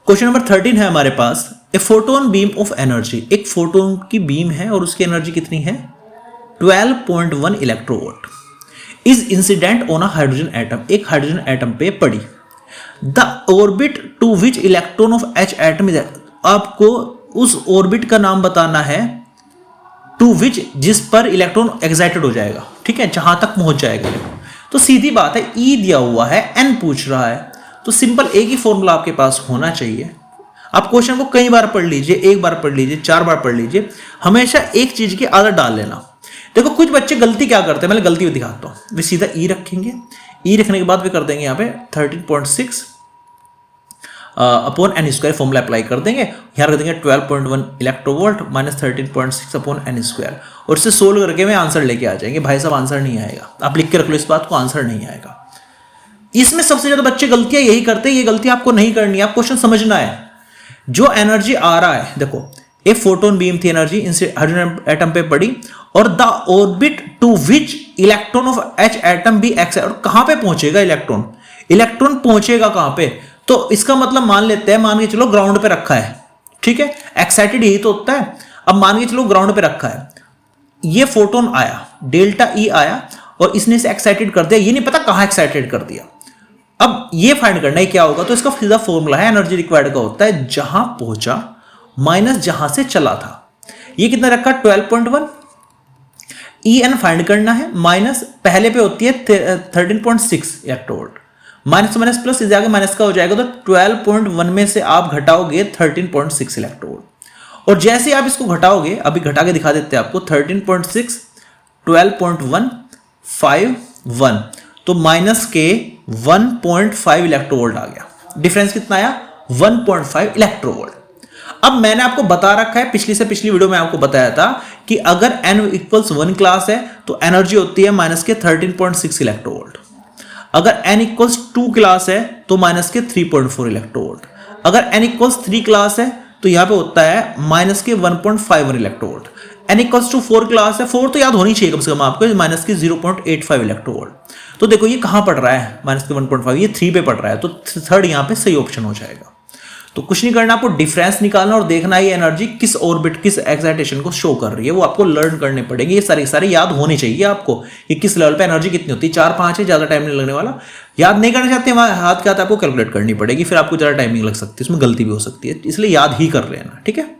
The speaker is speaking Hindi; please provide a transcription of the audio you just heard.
क्वेश्चन नंबर 13 है हमारे पास, a photon beam of energy, एक फोटोन की बीम है और उसकी एनर्जी कितनी है 12.1 electrovolt, is incident on a hydrogen atom, एक हाइड्रोजन एटम पे पड़ी। The orbit to which electron of H atom is, आपको उस ऑर्बिट का नाम बताना है टू विच, जिस पर इलेक्ट्रॉन एक्साइटेड हो जाएगा, ठीक है, जहां तक पहुंच जाएगा। तो सीधी बात है, ई दिया हुआ है, एन पूछ रहा है, तो सिंपल एक ही फॉर्मूला आपके पास होना चाहिए। आप क्वेश्चन को कई बार पढ़ लीजिए, एक बार पढ़ लीजिए, 4 बार पढ़ लीजिए, हमेशा एक चीज की आदत डाल लेना। देखो कुछ बच्चे गलती क्या करते हैं, मैं गलती दिखाता हूं। वे सीधा ई रखेंगे, ई रखने के बाद वे कर देंगे यहाँ पे 13.6 upon n square formula apply कर देंगे, यहाँ रख देंगे 12.1 electronvolt minus 13.6 upon n square, और इससे सोल्व करके में आंसर लेके आ जाएंगे। भाई साहब आंसर नहीं आएगा, आप लिख के रख लो इस बात को, आंसर नहीं आएगा। इसमें सबसे ज्यादा बच्चे गलतियां यही करते हैं, ये गलती आपको नहीं करनी है, आप क्वेश्चन समझना है। जो एनर्जी आ रहा है, देखो एक फोटोन बीम थी, एनर्जी हाइड्रोजन एटम पे पड़ी, और the orbit to which electron of H atom be X, और कहां पे पहुंचेगा इलेक्ट्रॉन, इलेक्ट्रॉन पहुंचेगा कहां पे, तो इसका मतलब मान लेते हैं, मान के चलो ग्राउंड पे रखा है, ठीक है, एक्साइटेड यही तो होता है। अब मान के चलो ग्राउंड पे रखा है, ये फोटोन आया, डेल्टा ई आया, और इसने इसे एक्साइटेड कर दिया, ये नहीं पता कहां एक्साइटेड कर दिया। अब ये फाइंड करना है क्या होगा, तो इसका सीधा फॉर्मूला है एनर्जी रिक्वायर्ड का होता है जहां पहुंचा माइनस जहां से चला था। ये कितना रखा 12.1, ई एन फाइंड करना है, माइनस पहले पे होती है 13.6 इलेक्ट्रोवोल्ट, माइनस माइनस प्लस इस आगे माइनस का हो जाएगा, तो 12.1 में से आप घटाओगे 13.6 इलेक्ट्रोवोल्ट, और जैसे आप इसको घटाओगे, अभी घटा के दिखा देते हैं आपको, 13.6 12.151, तो माइनस के 1.5 इलेक्ट्रोवोल्ट आ गया। डिफरेंस कितना आया 1.5 इलेक्ट्रोवोल्ट। अब मैंने आपको बता रखा है, पिछली से पिछली वीडियो में आपको बताया था कि अगर n इक्वल्स 1 क्लास है तो एनर्जी होती है माइनस के 13.6 इलेक्ट्रोवोल्ट, अगर n इक्वल्स 2 क्लास है तो माइनस के 3.4 इलेक्ट्रोवोल्ट, अगर n इक्वल्स 3 क्लास है तो यहां पे होता है माइनस के 1.51 electronvolt, n equals to 4 class है, 4 तो याद होनी चाहिए कम से कम आपको, माइनस के 0.85 इलेक्ट्रोवोल्ट। तो देखो ये कहां पड़ रहा है, माइनस के 1.5, ये 3 पे पड़ रहा है, तो थर्ड यहां पे सही ऑप्शन हो जाएगा। तो कुछ नहीं करना, आपको डिफरेंस निकालना और देखना है ये एनर्जी किस ऑर्बिट, किस एक्साइटेशन को शो कर रही है, वो आपको लर्न करने पड़ेंगे। ये सारे याद होने चाहिए आपको कि किस लेवल पे एनर्जी कितनी होती है, 4-5 है, ज्यादा टाइम नहीं लगने वाला। याद नहीं करना चाहते हाथ के हाथ आपको कैलकुलेट करनी पड़ेगी, फिर आपको ज्यादा टाइम नहीं लग सकती, उसमें गलती भी हो सकती है, इसलिए याद ही कर लेना, ठीक है।